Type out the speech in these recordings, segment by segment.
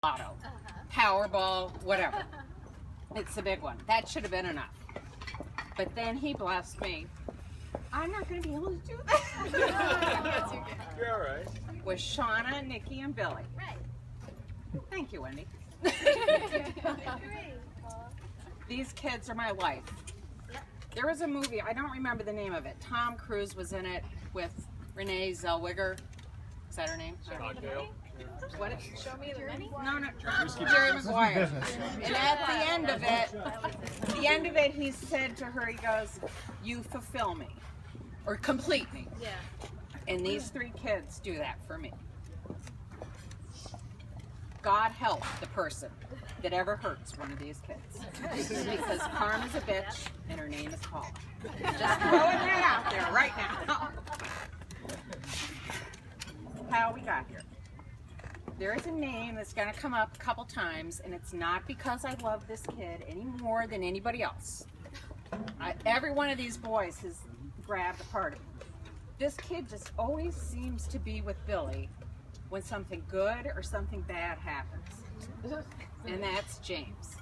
lotto, Powerball, whatever. It's the big one. That should have been enough. But then he blessed me. I'm not going to be able to do that. You're all right. With Shauna, Nikki, and Billy. Right. Thank you, Wendy. These kids are my life. There was a movie, I don't remember the name of it. Tom Cruise was in it with Renee Zellweger. Is that her name? What is it? Show me the money? No, Jerry Maguire. And at the end of it, he said to her, he goes, "You fulfill me, or complete me." Yeah. And these three kids do that for me. God help the person that ever hurts one of these kids. Because Karma's a bitch, and her name is Paula. Just throwing that out there right now. How we got here. There is a name that's going to come up a couple times, and it's not because I love this kid any more than anybody else. Every one of these boys has grabbed a part of me. This kid just always seems to be with Billy when something good or something bad happens. And that's James.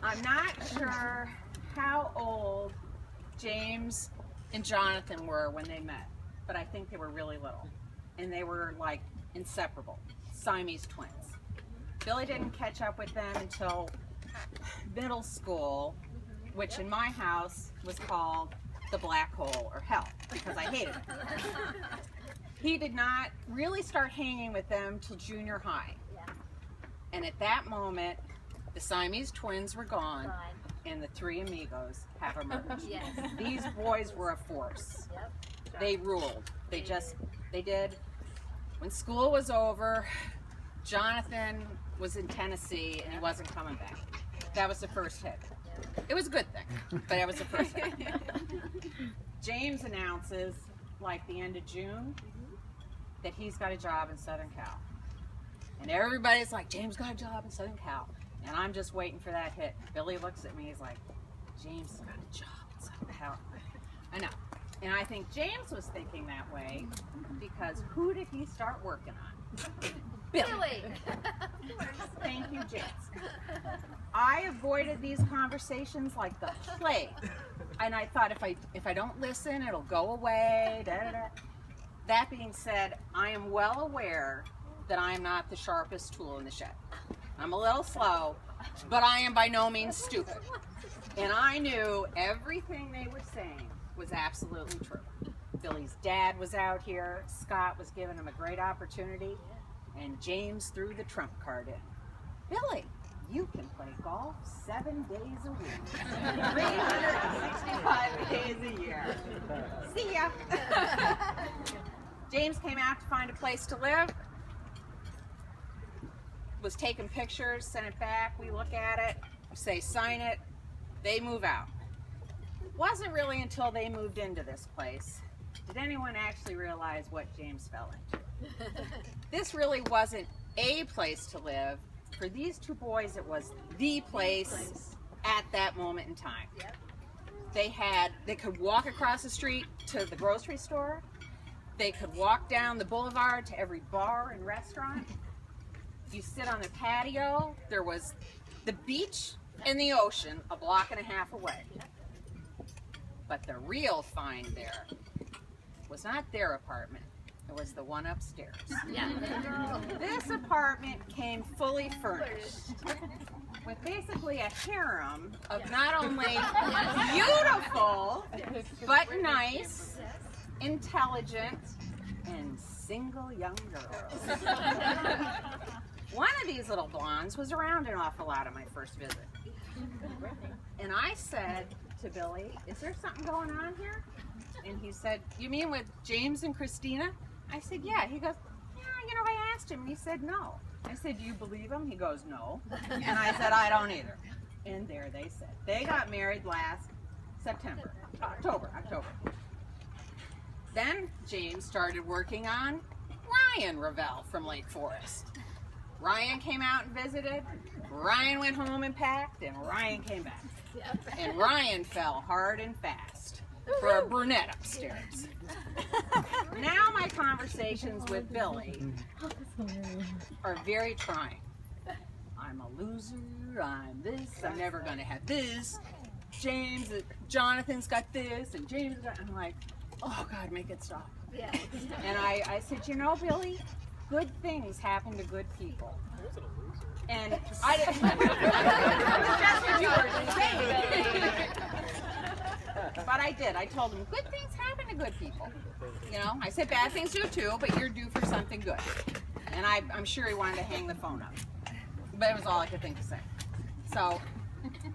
I'm not sure how old James and Jonathan were when they met, but I think they were really little. And they were like inseparable, Siamese twins. Billy didn't catch up with them until middle school, which in my house was called the black hole or hell, because I hated it. He did not really start hanging with them till junior high. And at that moment, the Siamese twins were gone, and the three amigos have emerged. Yes. These boys were a force. Yep. They ruled. They did. When school was over, Jonathan was in Tennessee and he wasn't coming back. That was the first hit. It was a good thing, but it was the first hit. James announces, like the end of June, that he's got a job in Southern Cal. And everybody's like, James got a job in Southern Cal. And I'm just waiting for that hit. Billy looks at me, he's like, James has got a job in Southern Cal. I know. And I think James was thinking that way because who did he start working on? Billy. Thank you, Jess. I avoided these conversations like the plague. And I thought if I don't listen, it'll go away. Da, da, da. That being said, I am well aware that I am not the sharpest tool in the shed. I'm a little slow, but I am by no means stupid. And I knew everything they were saying was absolutely true. Billy's dad was out here. Scott was giving him a great opportunity. And James threw the trump card in. Billy, you can play golf 7 days a week. 365 days a year. See ya. James came out to find a place to live. Was taking pictures, sent it back. We look at it, say sign it. They move out. Wasn't really until they moved into this place did anyone actually realize what James fell into. This really wasn't a place to live. For these two boys, it was the place at that moment in time. They could walk across the street to the grocery store. They could walk down the boulevard to every bar and restaurant. You sit on the patio. There was the beach and the ocean a block and a half away. But the real find there was not their apartment. It was the one upstairs. Yeah. This apartment came fully furnished with basically a harem of not only beautiful, but nice, intelligent, and single young girls. One of these little blondes was around an awful lot on my first visit. And I said to Billy, is there something going on here? And he said, you mean with James and Christina? I said, yeah. He goes, yeah, you know, I asked him, and he said no. I said, do you believe him? He goes, no. And I said, I don't either. And there they said. They got married last October. Then James started working on Ryan Ravel from Lake Forest. Ryan came out and visited, Ryan went home and packed, and Ryan came back. And Ryan fell hard and fast. for a brunette upstairs. Now my conversations with Billy are very trying. I'm a loser, I'm this, I'm never going to have this. Jonathan's got this, and James got, I'm like, oh God, make it stop. Yeah. And I said, you know, Billy, good things happen to good people. And I didn't. That's what you were saying. But I did. I told him, good things happen to good people. You know, I said bad things do too, but you're due for something good. And I'm sure he wanted to hang the phone up. But it was all I could think to say. So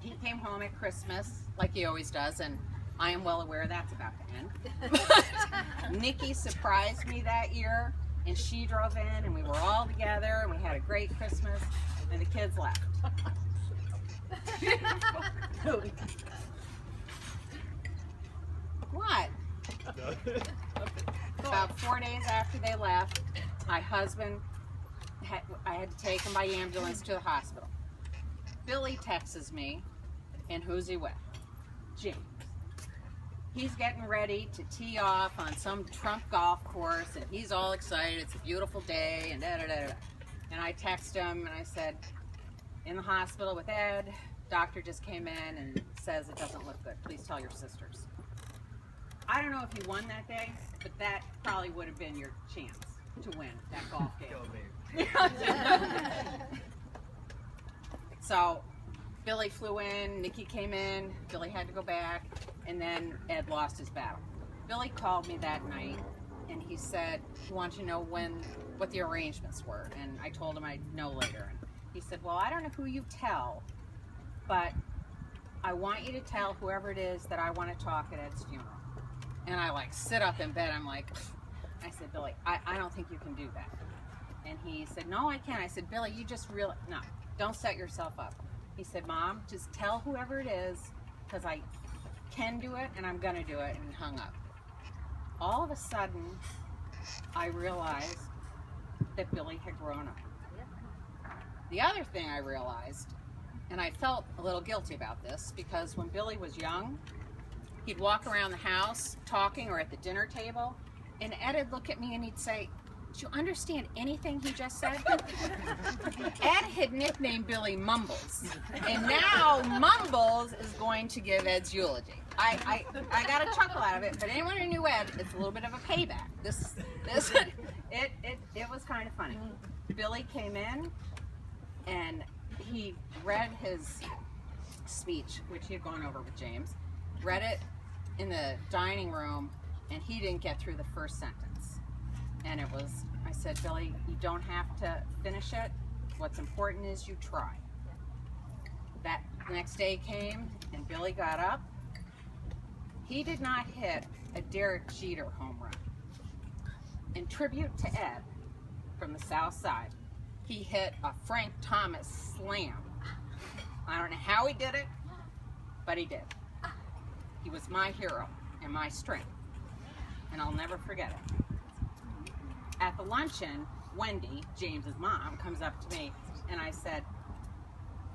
he came home at Christmas, like he always does, and I am well aware that's about to end. But Nikki surprised me that year, and she drove in, and we were all together, and we had a great Christmas, and the kids left. What? About 4 days after they left, my husband, I had to take him by ambulance to the hospital. Billy texts me, and who's he with? James. He's getting ready to tee off on some Trump golf course, and he's all excited. It's a beautiful day, and da-da-da-da. And I text him, and I said, in the hospital with Ed, doctor just came in and says it doesn't look good. Please tell your sisters. I don't know if you won that day, but that probably would have been your chance to win that golf game. So Billy flew in, Nikki came in, Billy had to go back, and then Ed lost his battle. Billy called me that night, and he said he wanted to know what the arrangements were, and I told him I'd know later. And he said, well, I don't know who you tell, but I want you to tell whoever it is that I want to talk at Ed's funeral. And I like sit up in bed, I'm like, I said, Billy, I don't think you can do that. And he said, no, I can't. I said, Billy, you just really, no, don't set yourself up. He said, Mom, just tell whoever it is, because I can do it and I'm going to do it, and he hung up. All of a sudden, I realized that Billy had grown up. The other thing I realized, and I felt a little guilty about this, because when Billy was young, he'd walk around the house talking or at the dinner table, and Ed would look at me and he'd say, "Do you understand anything he just said?" Ed had nicknamed Billy Mumbles, and now Mumbles is going to give Ed's eulogy. I got a chuckle out of it, but anyone who knew Ed, it's a little bit of a payback. It was kind of funny. Billy came in and he read his speech, which he had gone over with James, read it in the dining room, and he didn't get through the first sentence. And it was, I said, Billy, you don't have to finish it. What's important is you try. That next day came, and Billy got up. He did not hit a Derek Jeter home run. In tribute to Ed from the South Side, he hit a Frank Thomas slam. I don't know how he did it, but he did. He was my hero and my strength, and I'll never forget it. At the luncheon, Wendy, James's mom, comes up to me, and I said,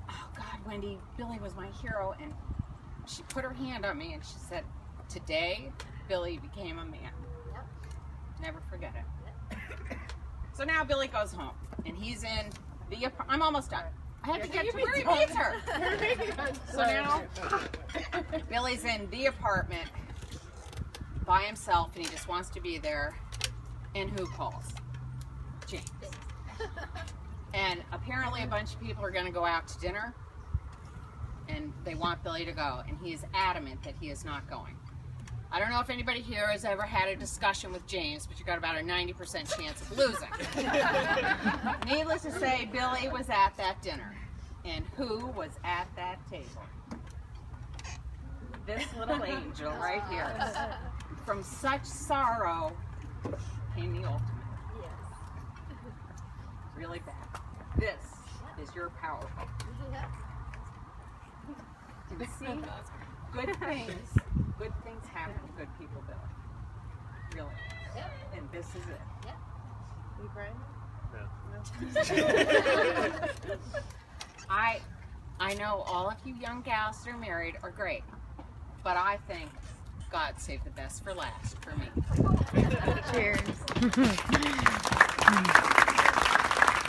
"Oh God, Wendy, Billy was my hero," and she put her hand on me and she said, "Today, Billy became a man." Yep. Never forget it. So now Billy goes home, and he's in the apartment. I'm almost done. I have to get to where he meets her. So now, Billy's in the apartment by himself, and he just wants to be there. And who calls? James. And apparently a bunch of people are going to go out to dinner, and they want Billy to go, and he is adamant that he is not going. I don't know if anybody here has ever had a discussion with James, but you got about a 90% chance of losing. Needless to say, Billy was at that dinner. And who was at that table? This little angel right here. From such sorrow came the ultimate. Really bad. This is your power. And see, good things happen to good people, Billy. Really. Yep. And this is it. Yep. You crying? No. I know all of you young gals that are married are great, but I think God saved the best for last for me. Cheers.